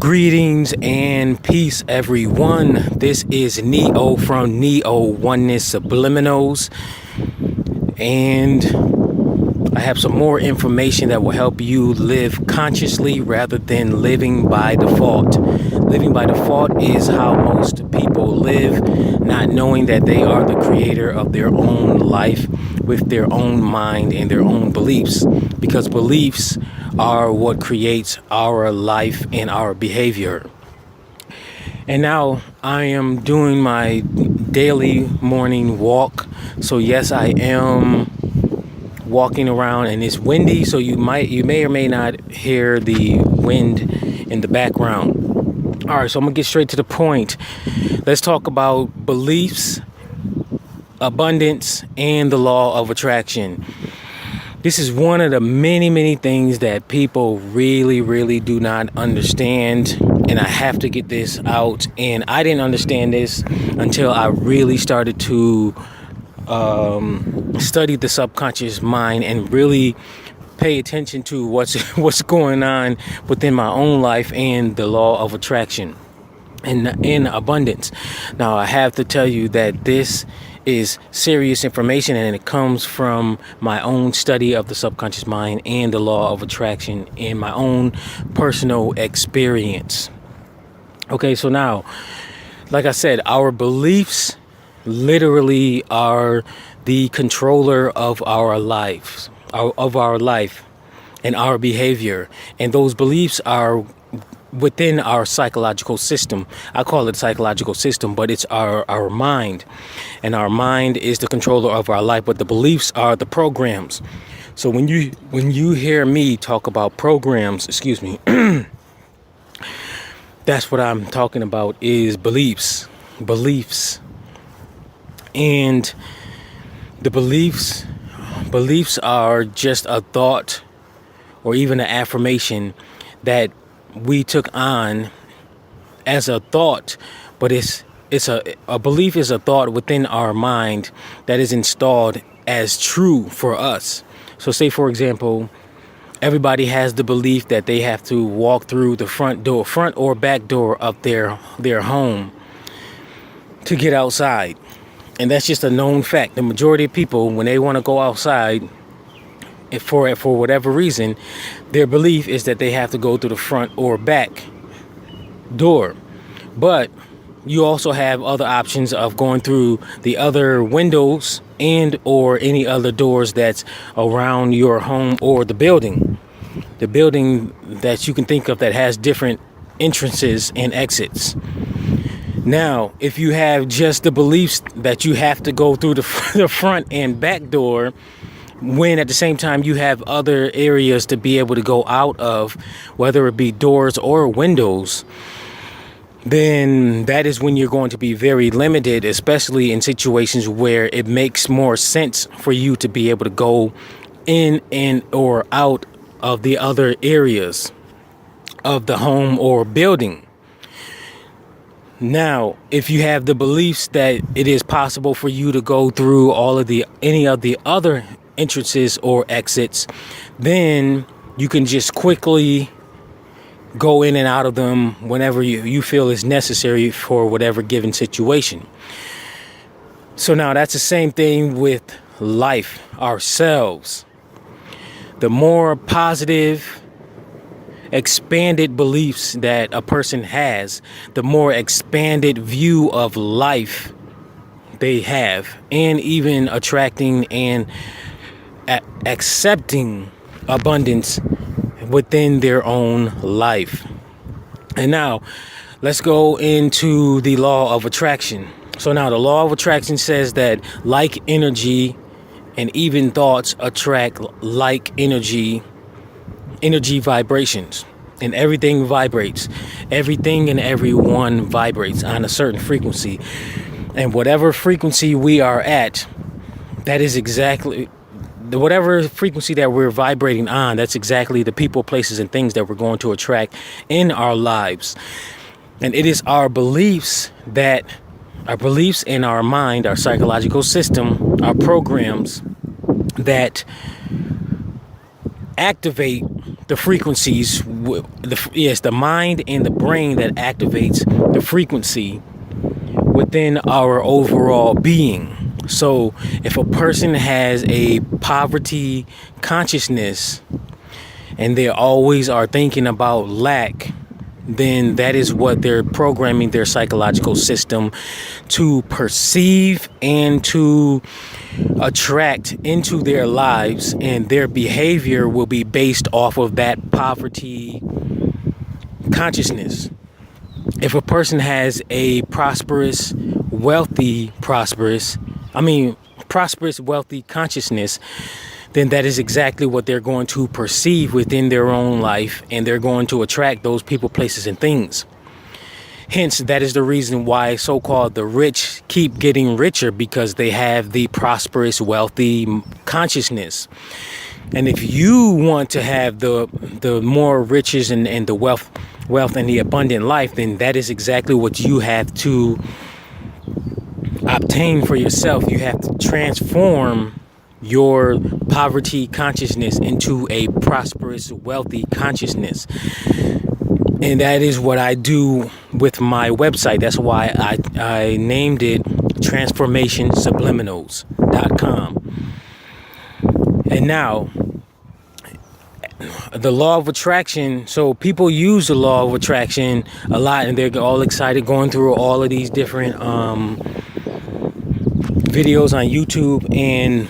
Greetings and peace, everyone. This is Neo from NeoOneness Subliminals, and I have some more information that will help you live consciously rather than living by default. Living by default is how most people live, not knowing that they are the creator of their own life with their own mind and their own beliefs, because beliefs are what creates our life and our behavior. And now I am doing my daily morning walk. So yes, I am walking around, and it's windy, so you may or may not hear the wind in the background. All right, so I'm gonna get straight to the point. Let's talk about beliefs, abundance, and the law of attraction. This is one of the many things that people really do not understand, and I have to get this out. And I didn't understand this until I really started to study the subconscious mind and really pay attention to what's going on within my own life and the law of attraction and in abundance. Now, I have to tell you that this is serious information, and it comes from my own study of the subconscious mind and the law of attraction in my own personal experience. Okay, so now, like I said, our beliefs literally are the controller of our lives, of our life and our behavior, and those beliefs are within our psychological system. I call it psychological system, but it's our mind, and our mind is the controller of our life, but the beliefs are the programs. So when you hear me talk about programs, that's what I'm talking about, is beliefs. And the beliefs are just a thought or even an affirmation that we took on as a thought, but a belief is a thought within our mind that is installed as true for us. So say, for example, everybody has the belief that they have to walk through the front or back door of their home to get outside. And that's just a known fact. The majority of people, when they want to go outside, for whatever reason, their belief is that they have to go through the front or back door. But you also have other options of going through the other windows and or any other doors that's around your home or the building that you can think of that has different entrances and exits. Now, if you have just the beliefs that you have to go through the front and back door, when at the same time you have other areas to be able to go out of, whether it be doors or windows, then that is when you're going to be very limited, especially in situations where it makes more sense for you to be able to go in and or out of the other areas of the home or building. Now, if you have the beliefs that it is possible for you to go through any of the other entrances or exits, then you can just quickly go in and out of them whenever you feel is necessary for whatever given situation. So now that's the same thing with life, ourselves. The more positive, expanded beliefs that a person has, the more expanded view of life they have, and even attracting and accepting abundance within their own life. And now let's go into the law of attraction. So now the law of attraction says that like energy and even thoughts attract like energy vibrations, and everything vibrates. Everything and everyone vibrates on a certain frequency, and whatever frequency we are at, that is exactly whatever frequency that we're vibrating on, that's exactly the people, places, and things that we're going to attract in our lives. And it is our beliefs in our mind, our psychological system, our programs that activate the frequencies. Yes, the mind and the brain that activates the frequency within our overall being. So if a person has a poverty consciousness and they always are thinking about lack, then that is what they're programming their psychological system to perceive and to attract into their lives, and their behavior will be based off of that poverty consciousness. If a person has a prosperous, wealthy consciousness, then that is exactly what they're going to perceive within their own life, and they're going to attract those people, places, and things. Hence, that is the reason why so-called the rich keep getting richer, because they have the prosperous, wealthy consciousness. And if you want to have the more riches and the wealth and the abundant life, then that is exactly what you have to obtain for yourself. You have to transform your poverty consciousness into a prosperous, wealthy consciousness. And that is what I do with my website. That's why I named it TransformationSubliminals.com. And now, the law of attraction. So people use the law of attraction a lot, and they're all excited going through all of these different videos on YouTube. And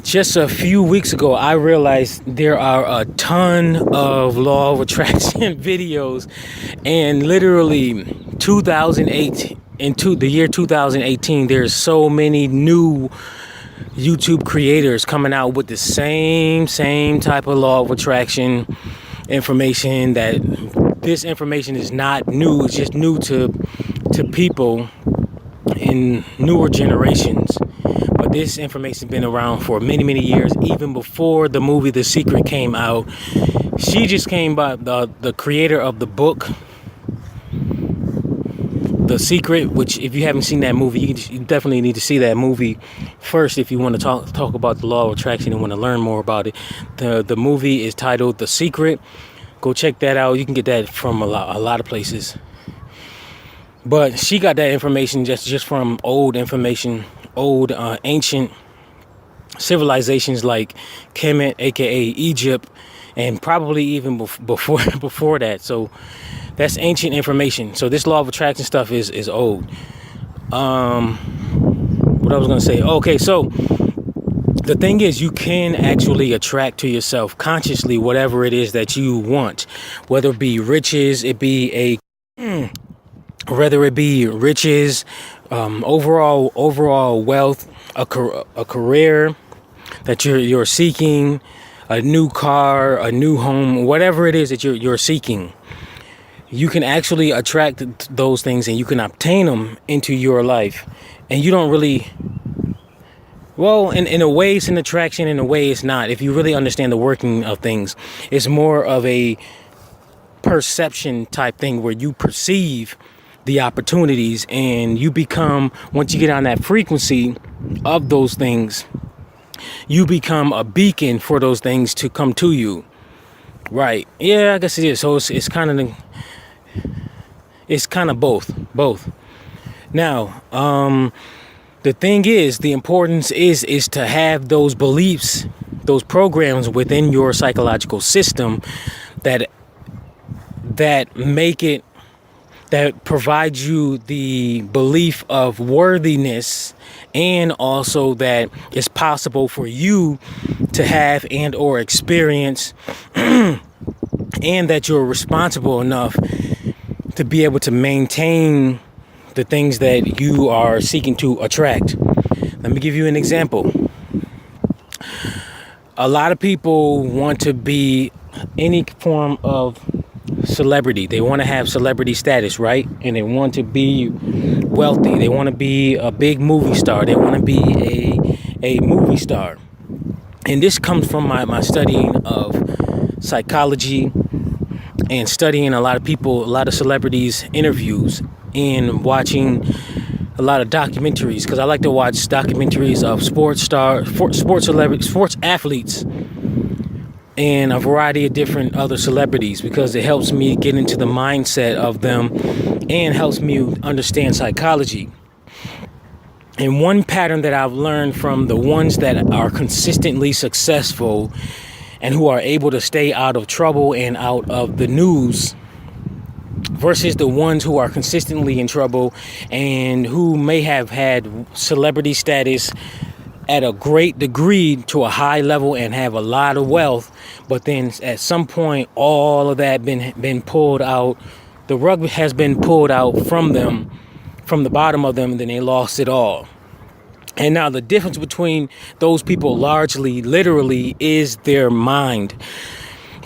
just a few weeks ago, I realized there are a ton of law of attraction videos, and literally 2008 into the year 2018, there's so many new YouTube creators coming out with the same type of law of attraction information. That this information is not new, it's just new to people in newer generations. But this information has been around for many years, even before the movie The Secret came out. She just came by, the creator of the book The Secret, which if you haven't seen that movie, you definitely need to see that movie first if you want to talk about the law of attraction and want to learn more about it. The movie is titled The Secret. Go check that out. You can get that from a lot of places. But she got that information just from old information, ancient civilizations like Kemet, aka Egypt, and probably even before that. So that's ancient information. So this law of attraction stuff is old. What I was gonna say. Okay, so the thing is, you can actually attract to yourself consciously whatever it is that you want, whether it be riches, overall wealth, a career that you're seeking, a new car, a new home, whatever it is that you're seeking. You can actually attract those things, and you can obtain them into your life. And you don't really, well, in a way it's an attraction, in a way it's not. If you really understand the working of things, it's more of a perception type thing where you perceive the opportunities, and you become, once you get on that frequency of those things, you become a beacon for those things to come to you. Right. Yeah, I guess it is. So it's kind of both. Now, the thing is, the importance is to have those beliefs, those programs within your psychological system that make it, that provides you the belief of worthiness, and also that it's possible for you to have and or experience, and that you're responsible enough to be able to maintain the things that you are seeking to attract. Let me give you an example. A lot of people want to be any form of celebrity. They want to have celebrity status, right? And they want to be wealthy. They want to be a big movie star. They want to be a movie star. And this comes from my studying of psychology and studying a lot of celebrities' interviews, and watching a lot of documentaries, because I like to watch documentaries of sports athletes and a variety of different other celebrities, because it helps me get into the mindset of them and helps me understand psychology. And one pattern that I've learned from the ones that are consistently successful and who are able to stay out of trouble and out of the news versus the ones who are consistently in trouble and who may have had celebrity status at a great degree to a high level and have a lot of wealth, but then at some point all of that been pulled out, the rug has been pulled out from them, from the bottom of them, and then they lost it all. And now the difference between those people largely, literally, is their mind.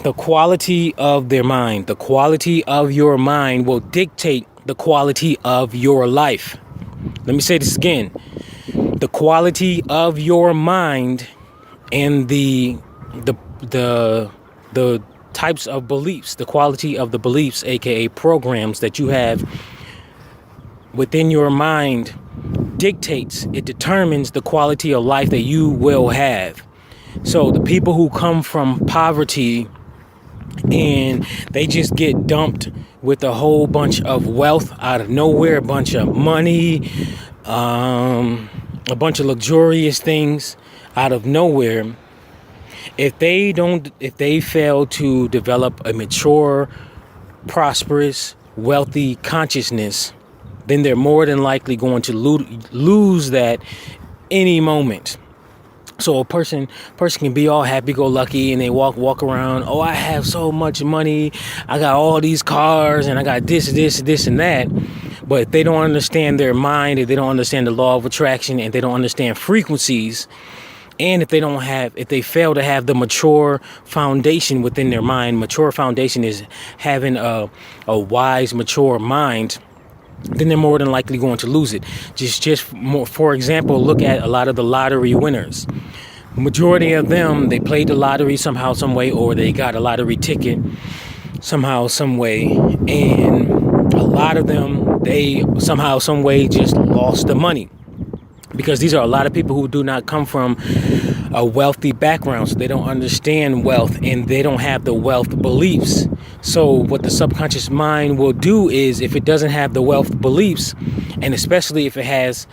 The quality of their mind. The quality of your mind will dictate the quality of your life. Let me say this again. The quality of your mind and the types of beliefs, the quality of the beliefs, aka programs that you have within your mind determines the quality of life that you will have. So the people who come from poverty and they just get dumped with a whole bunch of wealth out of nowhere, a bunch of money, a bunch of luxurious things out of nowhere. If they fail to develop a mature, prosperous, wealthy consciousness, then they're more than likely going to lose that any moment. So a person can be all happy-go-lucky and they walk around, oh, I have so much money, I got all these cars, and I got this, and that. But if they don't understand their mind, if they don't understand the law of attraction, and they don't understand frequencies, and if they fail to have the mature foundation within their mind, mature foundation is having a wise, mature mind, then they're more than likely going to lose it. Just more, for example, look at a lot of the lottery winners. Majority of them, they played the lottery somehow, some way, or they got a lottery ticket somehow, some way, and a lot of them, they somehow, some way just lost the money. Because these are a lot of people who do not come from a wealthy background, so they don't understand wealth and they don't have the wealth beliefs. So what the subconscious mind will do is, if it doesn't have the wealth beliefs, and especially if it has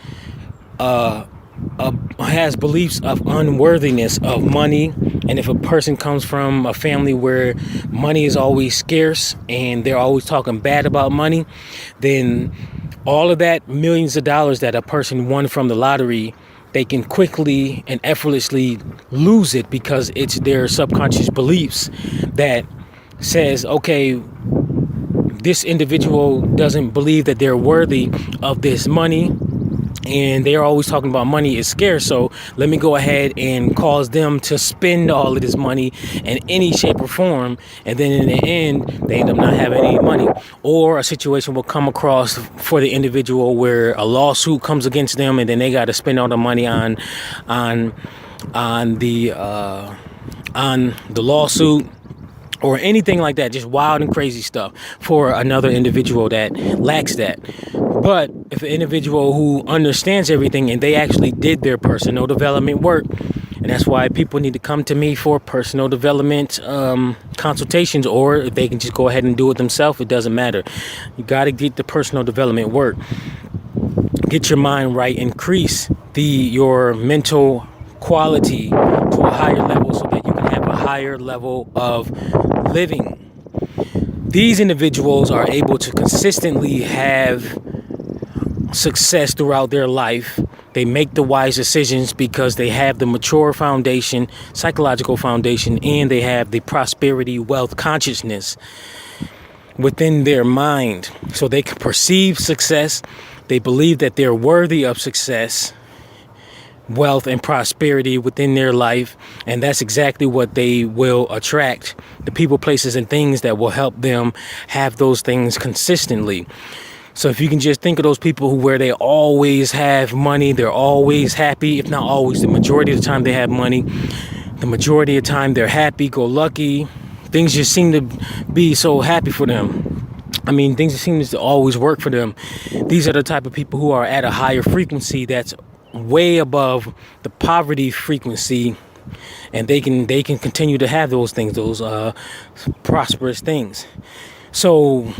beliefs of unworthiness of money, and if a person comes from a family where money is always scarce and they're always talking bad about money, then all of that millions of dollars that a person won from the lottery, they can quickly and effortlessly lose it, because it's their subconscious beliefs that says, okay, this individual doesn't believe that they're worthy of this money, and they're always talking about money is scarce, so let me go ahead and cause them to spend all of this money in any shape or form, and then in the end they end up not having any money. Or a situation will come across for the individual where a lawsuit comes against them, and then they got to spend all the money on the lawsuit or anything like that, just wild and crazy stuff for another individual that lacks that. But if an individual who understands everything and they actually did their personal development work, and that's why people need to come to me for personal development consultations, or if they can just go ahead and do it themselves, it doesn't matter. You got to get the personal development work. Get your mind right, increase your mental quality to a higher level so that you can have a higher level of living. These individuals are able to consistently have success throughout their life. They make the wise decisions because they have the mature foundation, psychological foundation, and they have the prosperity, wealth consciousness within their mind. So they can perceive success. They believe that they're worthy of success, wealth, and prosperity within their life. And that's exactly what they will attract. The people, places, and things that will help them have those things consistently. So if you can just think of those people where they always have money, they're always happy, if not always, the majority of the time they have money, the majority of the time they're happy-go-lucky, things just seem to be so happy for them. I mean, things just seem to always work for them. These are the type of people who are at a higher frequency that's way above the poverty frequency and they can continue to have those things, those prosperous things. So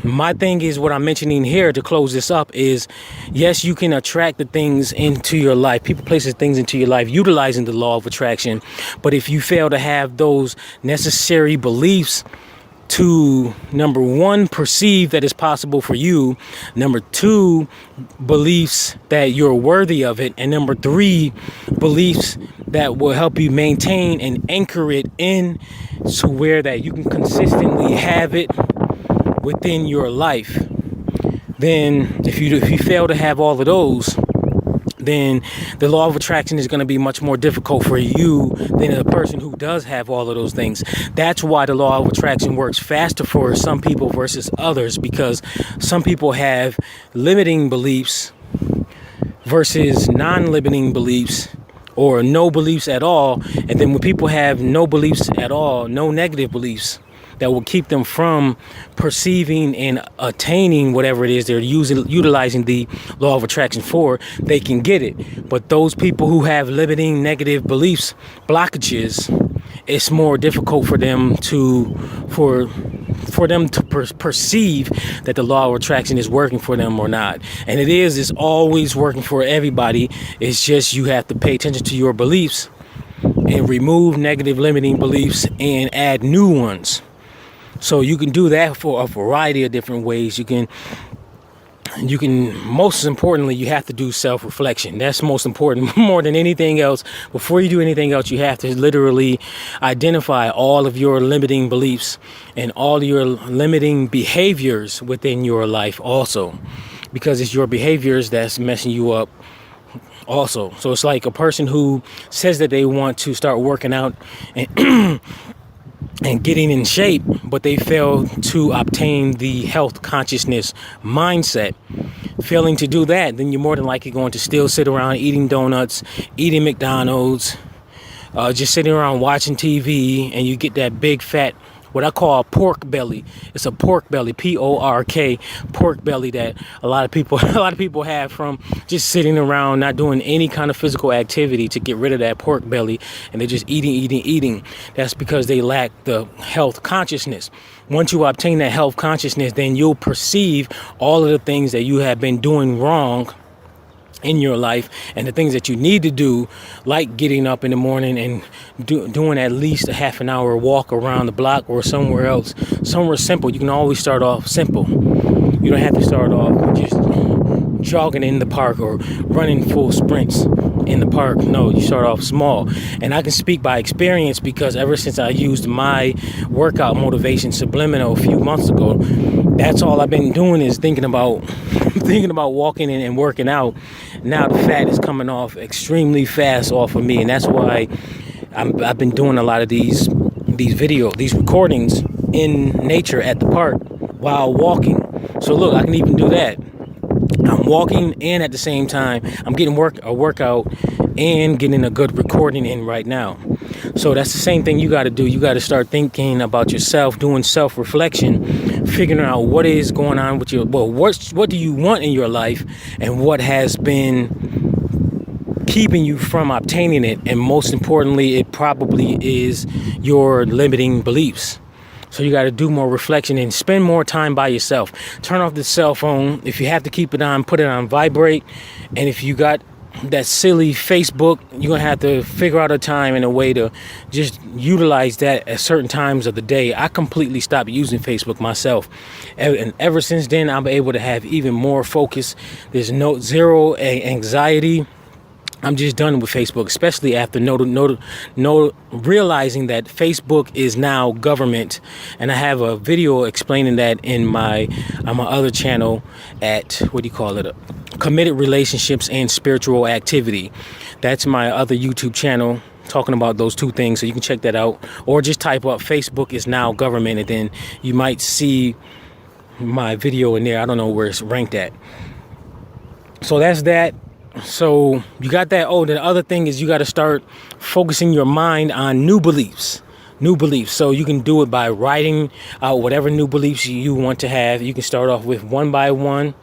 my thing is, what I'm mentioning here to close this up is, yes, you can attract the things into your life, people, places, things into your life, utilizing the law of attraction. But if you fail to have those necessary beliefs to, number one, perceive that it's possible for you, number two, beliefs that you're worthy of it, and number three, beliefs that will help you maintain and anchor it in to where that you can consistently have it within your life, then if you fail to have all of those, then the law of attraction is going to be much more difficult for you than a person who does have all of those things. That's why the law of attraction works faster for some people versus others, because some people have limiting beliefs versus non-limiting beliefs, or no beliefs at all. And then when people have no beliefs at all, no negative beliefs that will keep them from perceiving and attaining whatever it is they're utilizing the law of attraction for, they can get it. But those people who have limiting negative beliefs, blockages, it's more difficult for them to perceive that the law of attraction is working for them or not. And it's always working for everybody. It's just you have to pay attention to your beliefs and remove negative limiting beliefs and add new ones. So you can do that for a variety of different ways. You can, most importantly, you have to do self-reflection. That's most important, more than anything else. Before you do anything else, you have to literally identify all of your limiting beliefs and all your limiting behaviors within your life also, because it's your behaviors that's messing you up also. So it's like a person who says that they want to start working out and getting in shape, but they fail to obtain the health consciousness mindset. Failing to do that, then you're more than likely going to still sit around eating donuts, eating McDonald's, just sitting around watching TV, and you get that big fat, what I call a pork belly. It's a pork belly, P-O-R-K, pork belly, that a lot of people have from just sitting around not doing any kind of physical activity to get rid of that pork belly, and they're just eating. That's because they lack the health consciousness. Once you obtain that health consciousness, then you'll perceive all of the things that you have been doing wrong in your life, and the things that you need to do, like getting up in the morning and doing at least a half an hour walk around the block or somewhere else, somewhere simple. You can always start off simple. You don't have to start off just jogging in the park or running full sprints in the park. No, you start off small. And I can speak by experience, because ever since I used my workout motivation subliminal a few months ago, that's all I've been doing is thinking about walking in and working out. Now the fat is coming off extremely fast off of me, and that's why I've been doing a lot of these recordings in nature at the park while walking. So look, I can even do that. I'm walking, and at the same time I'm getting a workout and getting a good recording in right now. So that's the same thing you got to do. You got to start thinking about yourself, doing self-reflection, figuring out what is going on with what do you want in your life, and what has been keeping you from obtaining it. And most importantly, it probably is your limiting beliefs. So you got to do more reflection and spend more time by yourself. Turn off the cell phone. If you have to keep it on, put it on vibrate. And if you got that silly Facebook, you're going to have to figure out a time and a way to just utilize that at certain times of the day. I completely stopped using Facebook myself. And ever since then, I'm able to have even more focus. There's zero anxiety. I'm just done with Facebook, especially after realizing that Facebook is now government. And I have a video explaining that on my other channel at, Committed Relationships and Spiritual Activity. That's my other YouTube channel, talking about those two things. So you can check that out, or just type up Facebook is now government, and then you might see my video in there. I don't know where it's ranked at. So that's that. So you got that. Oh, the other thing is you got to start focusing your mind on new beliefs. So you can do it by writing out whatever new beliefs you want to have. You can start off with one by one,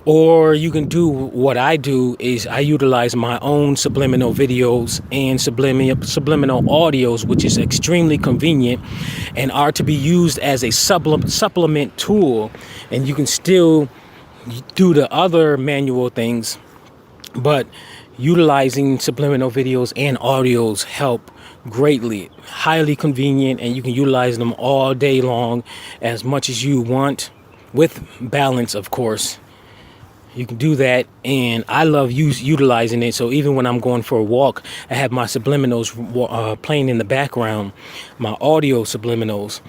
Or you can do what I do, is I utilize my own subliminal videos and subliminal audios, which is extremely convenient and are to be used as a supplement tool. And you can still do the other manual things, but utilizing subliminal videos and audios help greatly. Highly convenient, and you can utilize them all day long as much as you want, with balance, of course. You can do that, and I love utilizing it. So even when I'm going for a walk, I have my subliminals playing in the background, my audio subliminals.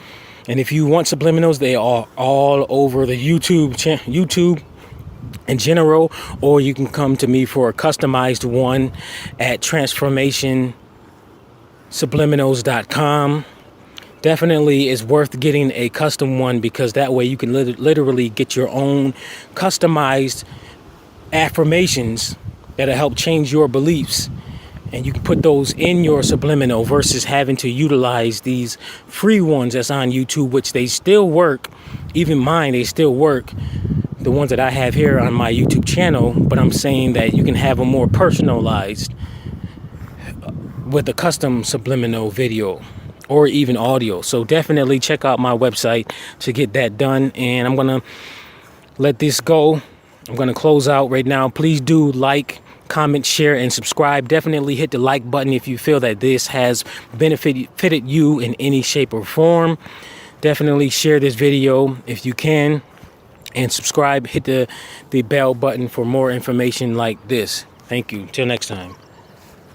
And if you want subliminals, they are all over the YouTube in general, or you can come to me for a customized one at transformationsubliminals.com. Definitely is worth getting a custom one, because that way you can literally get your own customized affirmations that'll help change your beliefs, and you can put those in your subliminal versus having to utilize these free ones that's on YouTube, which they still work. Even mine, they still work, the ones that I have here on my YouTube channel, but I'm saying that you can have them more personalized with a custom subliminal video or even audio. So definitely check out my website to get that done. And I'm gonna let this go. I'm gonna close out right now. Please do like, comment, share, and subscribe. Definitely hit the like button if you feel that this has benefited you in any shape or form. Definitely share this video if you can, and subscribe. Hit the bell button for more information like this. Thank you. Till next time.